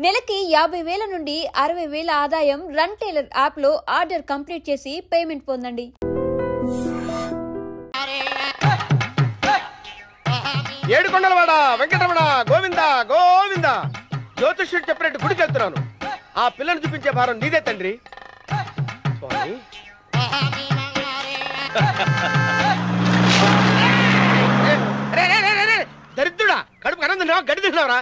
నెలకి 50,000 నుండి 60,000 ఆదాయం రన్ టైలర్ యాప్ లో ఆర్డర్ కంప్లీట్ చేసి పేమెంట్ పొందండి. ఏడుకొండలవాడ వెంకటరమణ గోవింద గోవింద. జ్యోతిష్యుడు చెప్పినట్టు గుడికి వెళ్తున్నాను. ఆ పిల్లను చూపించే భారం నీదే తండ్రి. స్వామి దరిద్రుడా, కడుపు అన్నం తిన్నావా గడ్డి తిన్నావరా?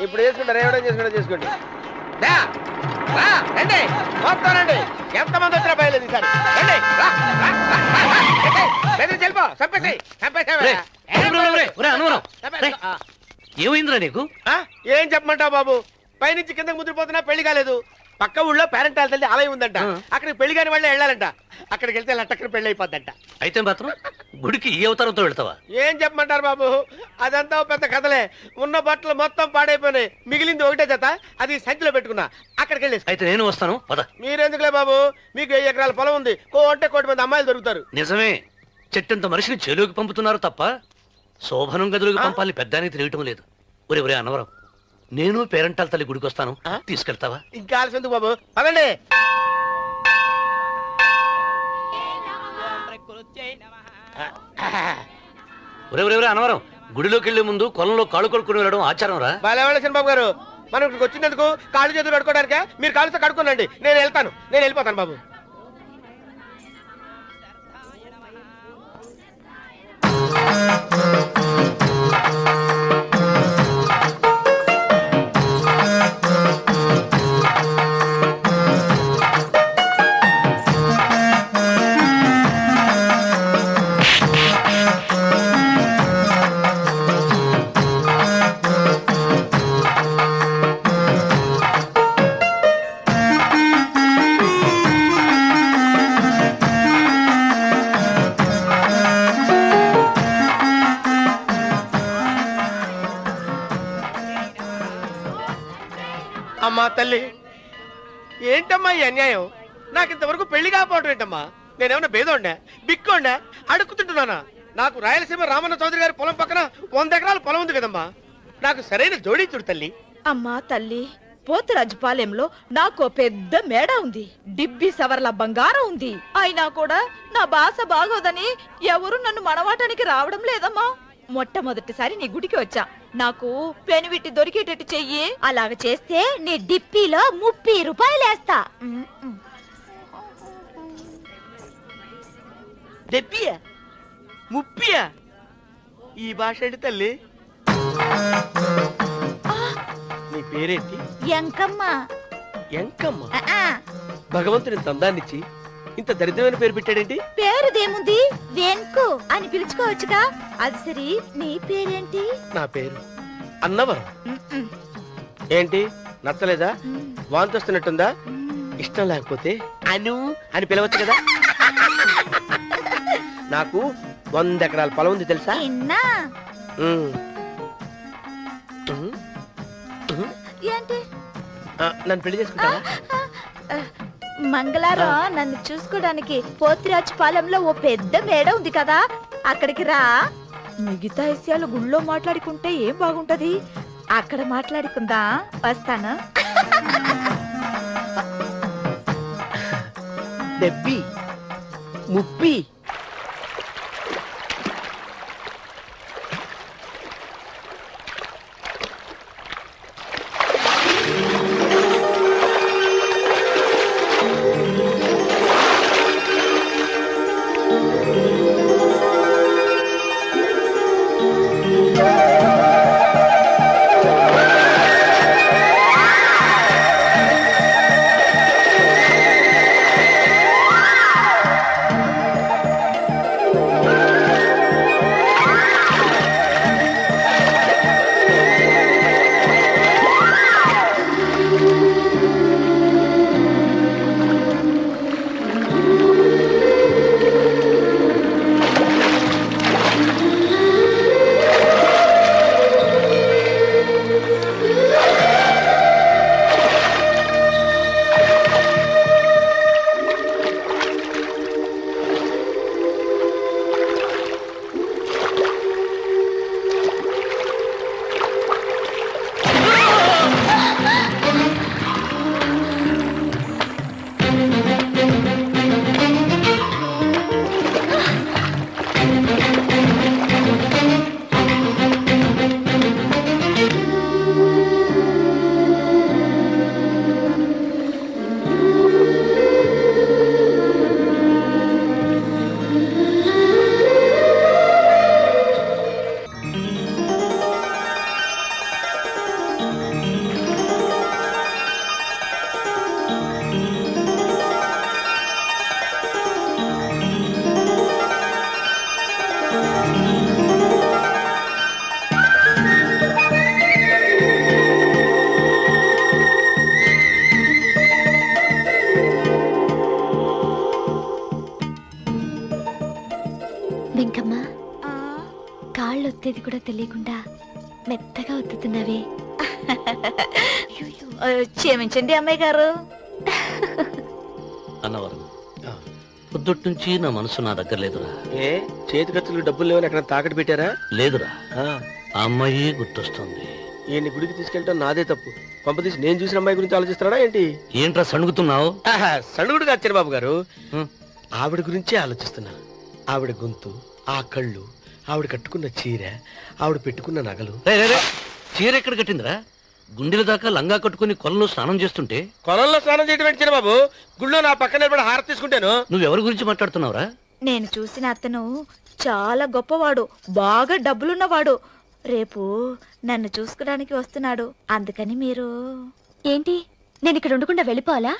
ఇప్పుడు చేసుకుంటారు, ఏమైనా చేసుకుంటా చేసుకోండి. రండి మొత్తం రండి, ఎంతమంది వచ్చినా బయలుదేరి సార్ రండి. చెల్పో చంపేసి ఏమైందిరా నీకు? ఏం చెప్పమంటావు బాబు, పైనుంచి కిందకు ముద్రపోతున్నా పెళ్లి కాలేదు. పక్క ఊళ్ళో పేరెంటాల తల్లి ఆలయం ఉందంట, అక్కడికి పెళ్లి కాని వాళ్ళే వెళ్ళాలంట. అక్కడికి వెళ్తే లట్టక్కన పెళ్లి అయిపోద్దంట. అయితే మాత్రం గుడికి ఈ అవతారంతో వెళ్తావా? ఏం చెప్పమంటారు బాబు, అదంతా పెద్ద కథలే. ఉన్న బట్టలు మొత్తం పాడైపోయినాయి, మిగిలింది ఒకటే జత, అది సంచిలో పెట్టుకున్నా. అక్కడికి వెళ్ళేసి అయితే నేను వస్తాను. మీరెందుకులే బాబు, మీకు 1000 ఎకరాల పొలం ఉంది, కోటి మంది అమ్మాయిలు దొరుకుతారు. నిజమే, చెట్టంత మనిషిని చెలువుకి పంపుతున్నారు తప్ప శోభనం గదులకు పంపాలి పెద్దానికి తెలియటం లేదు. ఒరే అన్నవరం, నేను పేరెంటాల తల్లి గుడికి వస్తాను, తీసుకెళ్తావా? ఇంకా ఆలస్యం ఎందుకు బాబు, పదండి. ఒరే అన్నవరం, గుడిలోకి వెళ్లే ముందు కొలంలో కాళ్ళు కొడుకుని వెళ్ళడం ఆచారం రా. బాగా బాబు గారు, మనం ఇక్కడికి వచ్చినందుకు కాళ్ళు చేతులు కడుక్కోవడానికే. మీరు కాళ్ళతో కడుక్కోనండి, నేను వెళ్ళిపోతాను బాబు. అమ్మా తల్లి, ఏంటమ్మా ఈ అన్యాయం? నాకు ఇంతవరకు పెళ్లి కాకపోవడం ఏంటమ్మా? నేనేమన్నా బేదోండా, బిక్కోండా, అడుక్కుతుంటున్నానా? నాకు రాయలసీమ రామన్న చౌదరి గారి పొలం పక్కన 100 ఎకరాల పొలం ఉంది కదమ్మా. నాకు సరైన జోడీ చూడు తల్లి. అమ్మా తల్లి, పోతురాజుపాలెంలో నాకు పెద్ద మేడ ఉంది, డిబ్బి సవర్ల బంగారం ఉంది. అయినా కూడా నా భాష బాగోదని ఎవరు నన్ను మనవాటానికి రావడం లేదమ్మా. మొట్టమొదటిసారి నీ గుడికి వచ్చా, నాకు పెనువిట్టి దొరికేటట్టు చెయ్యి. అలాగ చేస్తే నీ డిప్పిలో 30 రూపాయలు వేస్తా. డెబ్బియా 30? ఈ భాష ఏంటి తల్లి? నీ పేరేంటి? ఎంకమ్మ. ఎంకమ్మ? భగవంతుని తందాన్నిచ్చి ఇంత దరిద్రమైన పేరు పెట్టాడేంటి? పేరుదేముంది, వెంకు అని పిలుచుకోవచ్చుగా. అది సరి, నీ పేరేంటి? నా పేరు అన్నవరం. ఏంటి నచ్చలేదా? వాంతి వస్తున్నట్టుందా? ఇష్టం లేకపోతే అను అని పిలవచ్చు కదా. నాకు 100 ఎకరాల పొలం ఉంది తెలుసా? ఏంటి? నన్ను పెళ్లి చేసుకుంటావా? మంగళారం నన్ను చూసుకోవడానికి పోతిరాజుపాలెంలో ఓ పెద్ద మేడ ఉంది కదా, అక్కడికి రా. మిగతా విషయాలు గుళ్ళో మాట్లాడుకుంటే ఏం బాగుంటది, అక్కడ మాట్లాడుకుందా. వస్తాను. డెబ్బి 30. వెంకమ్మ, కాళ్ళు ఒత్తేది కూడా తెలియకుండా మెత్తగా ఒత్తుతున్నావే. క్షమించండి అమ్మాయి గారు. అన్నవరం, పొద్దుటి నుంచి నా మనసు నా దగ్గర లేదురా. ఏ చేతి ఖర్చులు డబ్బులు లేవని ఎక్కడ తాకట్టు పెట్టారా? లేదురా, ఆ అమ్మాయి గుర్తొస్తుంది. ఈయన్ని గుడికి తీసుకెళ్ళటం నాదే తప్పు. పంపదీసి నేను చూసిన అమ్మాయి గురించి ఆలోచిస్తున్నాడా ఏంటి? ఏంట్రా సణుగుతున్నావు? సణుగుడు కాదు చిరబాబు గారు, ఆవిడ గురించే ఆలోచిస్తున్నా. ఆవిడ గొంతు, ఆ కళ్ళు, ఆవిడ కట్టుకున్న చీర, ఆవిడ పెట్టుకున్న నగలు. చీర ఎక్కడ కట్టిందిరా? గుండెల దాకా లంగా కట్టుకుని కొలంలో స్నానం చేస్తుంటే. కొలంలో స్నానం చేయడం ఏంటి చిరబాబు? గుళ్ళో నా పక్కన నిలబడి హారతి తీసుకుంటాను. నువ్వెవరి గురించి మాట్లాడుతున్నావురా? నేను చూసిన అతను చాలా గొప్పవాడు, బాగా డబ్బులున్నవాడు. రేపు నన్ను చూసుకోడానికి వస్తున్నాడు. అందుకని మీరు ఏంటి, నేను ఇక్కడ ఉండకుండా వెళ్ళిపోవాలా?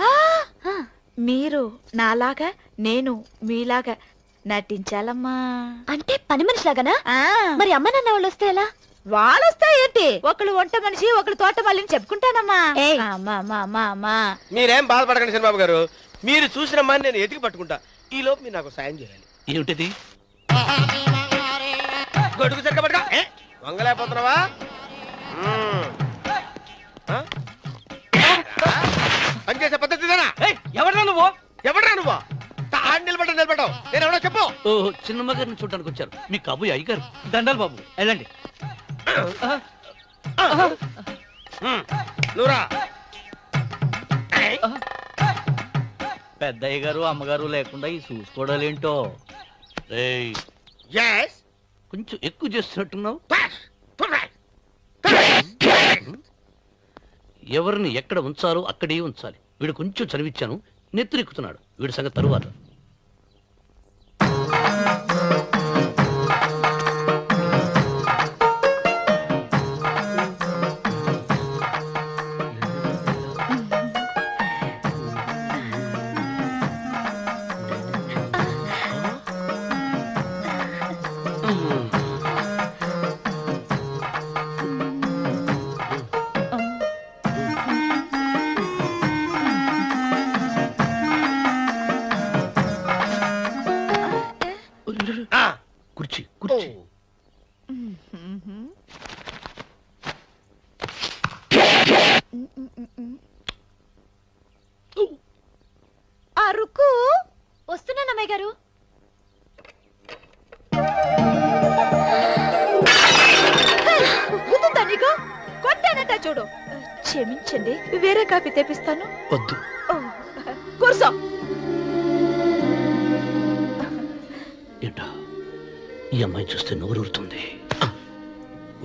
మీరు నాలాగా, నేను మీలాగా నటించాలమ్మా. అంటే పని మనిషిలాగానా? మరి అమ్మ నాన్న వాళ్ళు వస్తే ఎలా? వాళ్ళు వస్తాయేంటి? ఒకళ్ళు వంట మనిషి, ఒకళ్ళు తోట మళ్ళీ చెప్పుకుంటానమ్మా. మీరేం బాధపడకండి చంద్రబాబు గారు. మీరు చూసిన అమ్మాయిని నేను ఎతికి పట్టుకుంటా. ఈ లోపు మీరు నాకు సాయం చేయాలి. ఏమిటిది? గొడుగు సరిగ్గా పట్టుకో. వంగలేకపోతున్నావా? పనిచేసే పద్ధతి ఎవడరా నువ్వు? నిలబడ్డావు. నేను ఎవడో చెప్పు. చిన్నమ్మ గారిని చూడడానికి వచ్చారు. మీ కాబోయే అయ్యగారు. దండాలు బాబు, వెళ్ళండి. నువ్వురా. పెద్దయ్య గారు అమ్మగారు లేకుండా ఈ చూసుకోవడాలేంటో. కొంచెం ఎక్కువ చేస్తున్నట్టున్నావు. ఎవరిని ఎక్కడ ఉంచాలో అక్కడే ఉంచాలి. వీడు కొంచెం చదివిచ్చాను, నెత్తిరెక్కుతున్నాడు. వీడి సంగతి తరువాత. కుర్చీ కుర్చీ. అరుకు వస్తున్నానమ్మాయి గారు. కొట్టానట చూడు. క్షమించండి, వేరే కాపీ తెప్పిస్తాను. వద్దు. కూర్చో. ఏంటా, ఈ అమ్మాయి చూస్తే నోరూరుతుంది.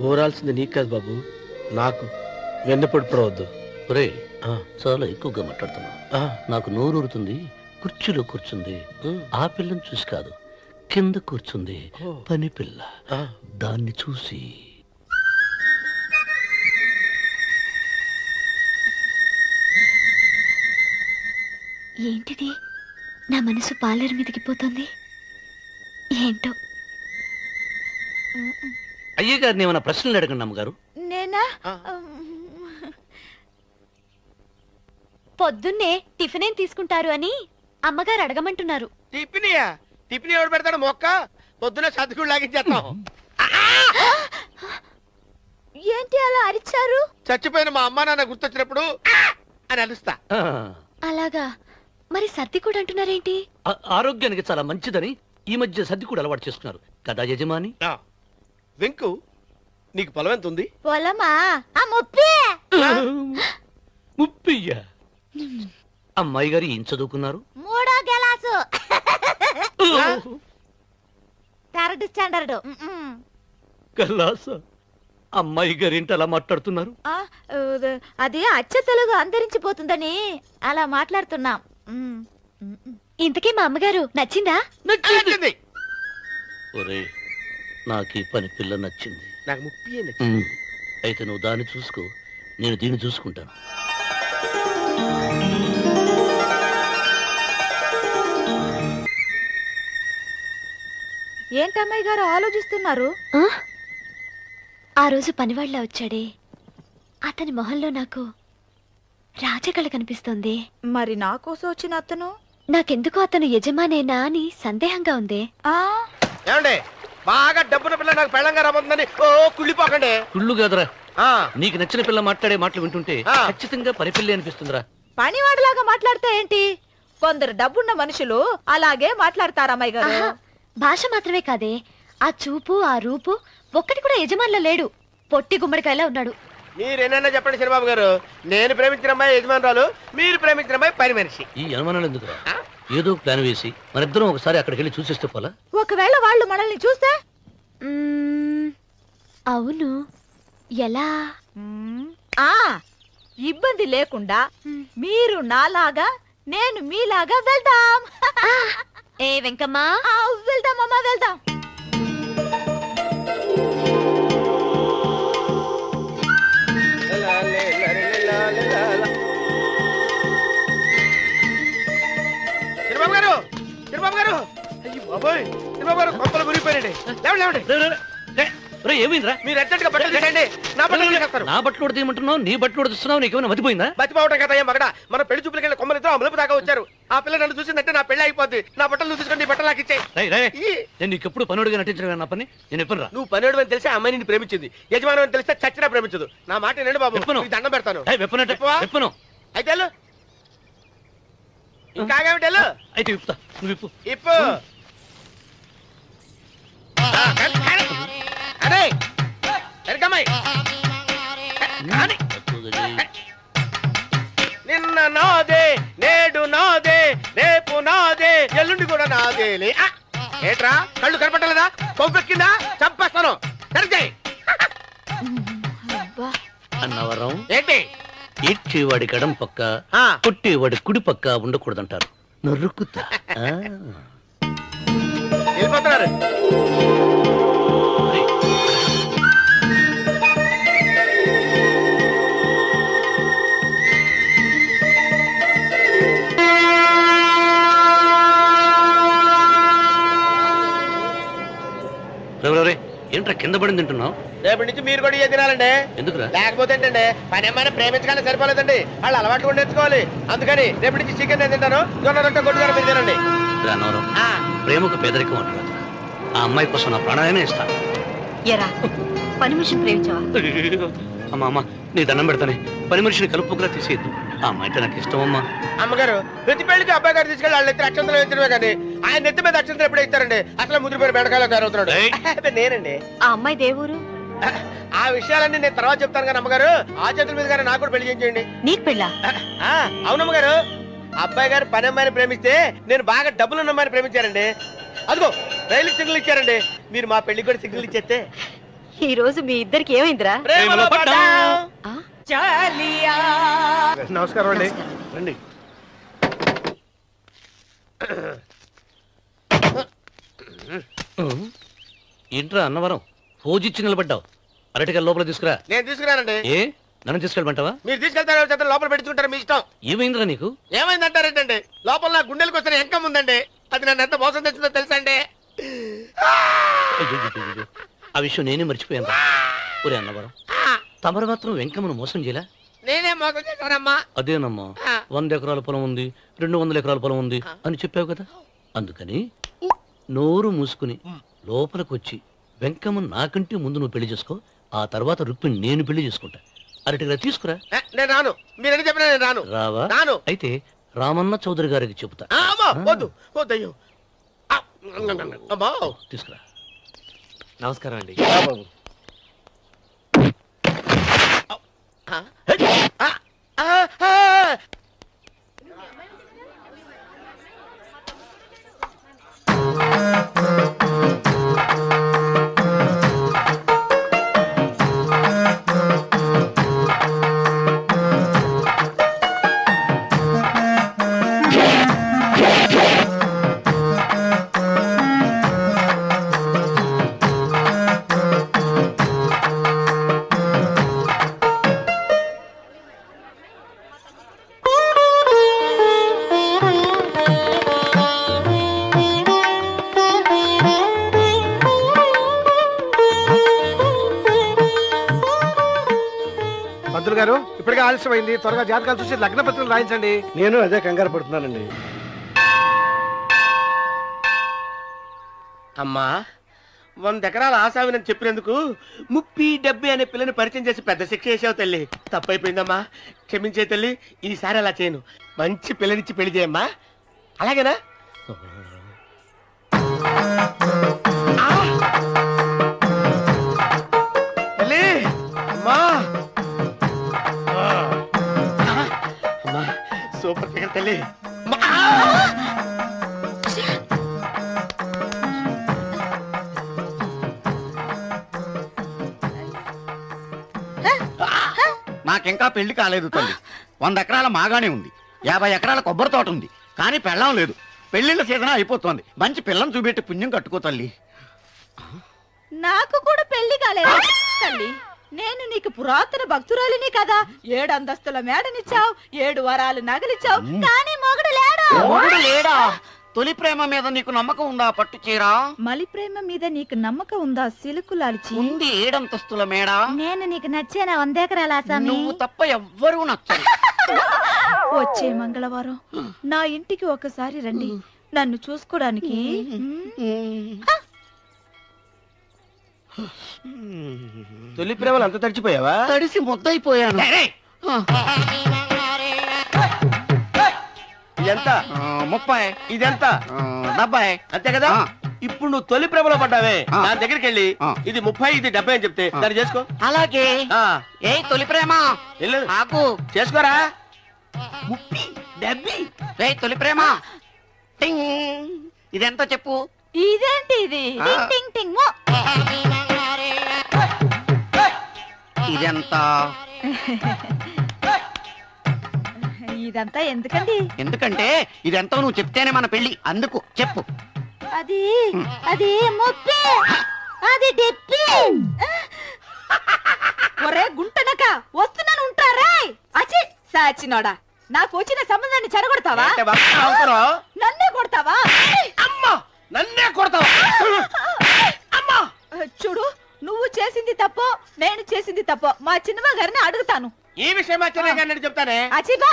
ఊరాల్సింది నీకు కాదు బాబు, నాకు. వెన్నపొడి పడవద్దు. ఒరే, చాలా ఎక్కువగా మాట్లాడుతున్నావు. నాకు నోరూరుతుంది. కుర్చీలో కూర్చుంది. ఆ పిల్లని చూసి కాదు, కింద కూర్చుంది పని పిల్ల. దాన్ని చూసి. ఏంటిది, నా మనసు పాలేరు మీదకి పోతుంది ఏంటో. అయ్య గారిని ఏమైనా ప్రశ్నలు అడగండి అమ్మగారు. నేనా? పొద్దున్నే టిఫిన్ ఏం తీసుకుంటారు అని అమ్మగారు అడగమంటున్నారు. టిఫినియా? టిఫిన్ ఎవడు పెడతాడు? మొక్క పొద్దునే సర్దుకుడు లాగించేస్తాం. ఏంటి అలా అరిచారు? చచ్చిపోయిన మా అమ్మ నాన్న గుర్తొచ్చినప్పుడు అని అలుస్తా. అలాగా? మరి సర్ది కూడా అంటున్నారేంటి? ఆరోగ్యానికి చాలా మంచిదని ఈ మధ్య సర్ది కూడా అలవాటు చేసుకున్నారు కదా యజమాని. వెంకు, నీకు పొలం ఎంత ఉంది? పొలమా? 30. అమ్మాయి గారు ఏం చదువుకున్నారు? 3వ క్లాసు, 3rd స్టాండర్డ్. కలాస. అమ్మాయి గారు ఏంటి అలా మాట్లాడుతున్నారు? అది అచ్చ తెలుగు అంతరించిపోతుందని అలా మాట్లాడుతున్నాం. ఇంతకీ మా అమ్మగారు నచ్చిందా? నచ్చింది. ఒరే, నాకు ఈ పని పిల్ల నచ్చింది. నాకు 30 నచ్చింది. అయితే నువ్వు దాన్ని చూసుకో, నేను దీన్ని చూసుకుంటాను. ఏంటమ్మాయి గారు ఆలోచిస్తున్నారు? ఆ రోజు పనివాళ్ళ వచ్చాడే, అతని మొహంలో నాకు రాజకళ కనిపిస్తోంది. మరి నా కోసం వచ్చిన అతను? నాకెందుకో అతను యజమానేనా అని సందేహంగా ఉంది. ఏమండి, బాగా డబ్బున పిల్ల నాకు పెళ్ళంగా రాబోతుందని కుళ్ళిపోకండి. కుళ్ళు కాదురా, నీకు నచ్చిన పిల్ల మాట్లాడే మాటలు వింటుంటే ఖచ్చితంగా పనిపిల్లి అనిపిస్తుందిరా. పనివాడిలాగా మాట్లాడితే ఏంటి? కొందరు డబ్బున్న మనుషులు అలాగే మాట్లాడతారమ్మాయి గారు. భాష మాత్రమే కాదే, ఆ చూపు, ఆ రూపు ఒక్కటి కూడా యజమానిలో లేడు. పొట్టి గుమ్మడికాయలా ఉన్నాడు. మీరేనన్నా చెప్పండి చంద్రబాబు గారు, నేను ప్రేమించిన అమ్మాయి యజమానురాలు, మీరు ప్రేమించిన అమ్మాయి పని మనిషి. ఈ అనుమానాలు ఎందుకురా? ఏదో ప్లాన్ వేసి మనిద్దరం ఒకసారి అక్కడికి వెళ్ళి చూసేస్తే పోలా? ఒకవేళ వాళ్ళు మనల్ని చూస్తే? అవును, ఎలా? ఇబ్బంది లేకుండా మీరు నాలాగా, నేను మీలాగా వెళ్దాం. ఏ వెంకమ్మా, వెళ్దాం అమ్మా, వెళ్దాం. చంద్రబాబు గారు, చంద్రబాబు గారు, అయ్యో బాబోయ్, చంద్రబాబు గారు కొంపలు మురిగిపోయారండి. ఏమైందిరా? మీరు అర్జెంట్గా బట్టలు తీసేయండి. నా బట్టలు తీసేస్తారు. నా బట్టలు ఉడతీయమంటున్నావు, నీ బట్టలు ఉడుతున్నావు, నీకేమైనా మతిపోయిందా? మర్చిపోవటం కదా మగడ, మన పెళ్లి చూపులకి వెళ్ళి కొమ్మలితో అమలుపు దాకా వచ్చారు. ఆ పిల్ల నన్ను చూసిందంటే నా పెళ్లి అయిపోద్ది. నా బట్టలు నువ్వు తీసుకొని నీ బట్టలు నాకు ఇచ్చేయి. నేను నీకు ఎప్పుడు పనుడిగా నటించడం నా పని. నేను ఎప్పుడు రా? నువ్వు పనుడు అని తెలిసి ఆ అమ్మాయి నిన్ను ప్రేమించింది, యజమాని అని తెలిస్తే చచ్చినా ప్రేమించదు. నా మాట నేను బాబు, నీకు దండం పెడతాను. చెప్పను. అయితే ఇంకాగేమిటి? అయితే ఇప్పుతా, నువ్వు ఇప్పు. ఇప్పు. అరే నిన్న నాదే, నేడు నాదే, రేపు నాదే, ఎల్లుండి కూడా నాదే. ఏట్రా కళ్ళు కనపట్టలేదా? కొవ్వెక్కిందా? చంపేస్తాను. అన్నవరం ఏంటి? ఇచ్చేవాడి గడం పక్క, కొట్టేవాడి కుడి పక్క ఉండకూడదంటారు. నరుక్కుతా. వెళ్ళిపోతున్నారు. ఏంట్రా కింద పడింది తింటున్నావు? రేపటి నుంచి మీరు కూడా ఏ తినాలండి. ఎందుకురా? లేకపోతే ఏంటండి, పని ఏమైనా ప్రేమించగానే సరిపోలేదండి, వాళ్ళు అలవాటు కూడా నేర్చుకోవాలి. అందుకని రేపటి నుంచి చికెన్ నేను తింటాను, జొన్న రొట్టె కొట్టుగా మీరు తినండి. ప్రేమకు పేదరికం అంటారు. ఆ అమ్మాయి కోసం నా ప్రాణాలనే ఇస్తాను. పని మనిషిని ప్రేమించావా? అమ్మా అమ్మ, నీ దండం పెడతానే, పని మనిషిని కలుపుకులా తీసేయద్దు. ఆ అమ్మాయి అంటే నాకు ఇష్టం అమ్మా. అమ్మగారు, ప్రతి పెళ్లికి అబ్బాయి గారు తీసుకెళ్ళి వాళ్ళ ఎత్తి అక్షంతలు వేయించడమే కానీ ఆయన నెత్తి మీద అక్షంతలు ఎప్పుడు ఇస్తారండి? అసలు ముద్రపోయిన బెండకాయలో తయారవుతున్నాడు. నేనండి. ఆ అమ్మాయి దేవురు. ఆ విషయాలన్నీ నేను తర్వాత చెప్తాను కానీ అమ్మగారు, ఆ చేతుల మీద గారు నాకు కూడా పెళ్లి చేయండి. నీకు పెళ్ళా? అవునమ్మగారు, అబ్బాయి గారు పని అమ్మాయిని ప్రేమిస్తే నేను బాగా డబ్బులు ఉన్న అమ్మాయిని ప్రేమించారండి. అదిగో రైలు సిగ్నల్ ఇచ్చారండి. మీరు మా పెళ్లికి కూడా సిగ్నల్ ఇచ్చేస్తే. ఈ రోజు మీ ఇద్దరికి ఏమైందిరా? నమస్కారం అండి. రండి. ఏంట్రా అన్నవరం, పోజిచ్చి నిలబడ్డావు? అరటిగా లోపల తీసుకురా. నేను తీసుకురానండి. ఏ, నన్ను తీసుకెళ్ళమంటావా? మీరు తీసుకెళ్తారు, లోపల పెట్టుకుంటారు, మీ ఇష్టం. ఏమైందిరా నీకు? ఏమైందంటారేంటండి? లోపల నా గుండెలకు వచ్చిన ఎంకం ఉందండి, అది నన్ను ఎంత మోసం తెచ్చిందో తెలుసా అండి? ఆ విషయం నేనే మర్చిపోయాను. ఒరే అన్నవరం, తమరు మాత్రం వెంకమ్మను మోసం చేయలా? నేనే మోసం చేశానమ్మా. అదేనమ్మా, 100 ఎకరాల పొలం ఉంది, 200 ఎకరాల పొలం ఉంది అని చెప్పావు కదా. అందుకని నోరు మూసుకుని లోపలికి వచ్చి వెంకమ్మను నాకంటే ముందు నువ్వు పెళ్లి చేసుకో. ఆ తర్వాత రుక్మిణి నేను పెళ్లి చేసుకుంటా. అరటిగా తీసుకురా. నేను రాను. మీరని చెప్పినా నేను రాను. రావా? రాను. అయితే రామన్న చౌదరి గారికి చెబుతా. వద్దు వద్దయ్యో. తీసుకురా. నమస్కారం అండి. ఆలస్యమైంది. త్వరగా జాతకాలు చూసి లగ్న పత్రికలు రాయించండి. నేను అదే కంగారు పడుతున్నానండి. అమ్మా 100 ఎకరాల ఆసావినని చెప్పినందుకు 30-70 అనే పిల్లని పరిచయం చేసి పెద్ద శిక్ష చేసావు తల్లి. తప్పైపోయిందమ్మా, క్షమించే తల్లి. ఈసారి అలా చేయను. మంచి పిల్లనిచ్చి పెళ్లి చేయమ్మా. అలాగేనా? తల్లి అమ్మా, అమ్మా సూపర్ ఫిగర్ తల్లి. నాకింకా పెళ్లి కాలేదు తల్లి. 100 ఎకరాల మాగానే ఉంది, 50 ఎకరాల కొబ్బరి తోట ఉంది, కానీ పెళ్ళం లేదు. పెళ్లిళ్ళ సీజన్ అయిపోతుంది. మంచి పిల్లని చూపెట్టి పుణ్యం కట్టుకో తల్లి. నాకు కూడా పెళ్లి కాలేదు తల్లి. నేను నీకు పురాతన భక్తురాలిని కదా. 7 అంతస్తుల మేడనిచ్చావు, 7 వరాలు నగలిచ్చావు, కానీ మొగుడు లేడు. మొగుడు లేడా? తొలి ప్రేమ మీద నీకు నమ్మకం ఉందా? పట్టు చీరా. మలి ప్రేమ మీద నీకు నమ్మకం ఉందా? సిలుకులాల్చి ఉంది 7 అంతస్తుల మేడ. నేను నీకు నచ్చేనా 100 ఎకరాల ఆసామి? నువ్వు తప్ప ఎవ్వరూ నచ్చరు. వచ్చే మంగళవారం నా ఇంటికి ఒకసారి రండి, నన్ను చూసుకోవడానికి. తొలి ప్రేమలు అంత తడిచిపోయావా? తడిసి ముద్దయిపోయాను. ఇదెంత? 30. ఇదెంత? 70. అంతే కదా? ఇప్పుడు నువ్వు తొలి ప్రేమలో పడ్డావే, దాని దగ్గరికి వెళ్ళి ఆ. ఇది 30 ఇది 70 అని చెప్తే దాన్ని చేసుకో. అలాగే. ఏ తొలి ప్రేమ వెళ్ళు ఆకు చేసుకోరా. 30 70. రే తొలి ప్రేమ, టింగ్. ఇదెంత చెప్పు? ఇదేంటి ఇది? టింగ్ టింగ్ టింగ్ మో. ఇదెంత? ఇదంతా ఎందుకండి? ఎందుకంటే ఇదెంతో నువ్వు చెప్తేనే మన పెళ్లి. అందుకు చెప్పు. అది అది 30, అది 70. ఒరే గుంటనక, వస్తున్నాను ఉంటారా? అచి సాచినోడా, నాకు వచ్చిన సంబంధాన్ని చెడగొడతావా? అంటే భక్తి అవుతారో? నన్నే కొడతావా? అమ్మా నన్నే కొడతావా? అమ్మా చూడు, నువ్వు చేసింది తప్పో నేను చేసింది తప్పో మా చిన్నమ్మ గారిని అడుగుతాను. ఈ విషయం మా చెన్నై గారిని చెప్తానే. అచిబా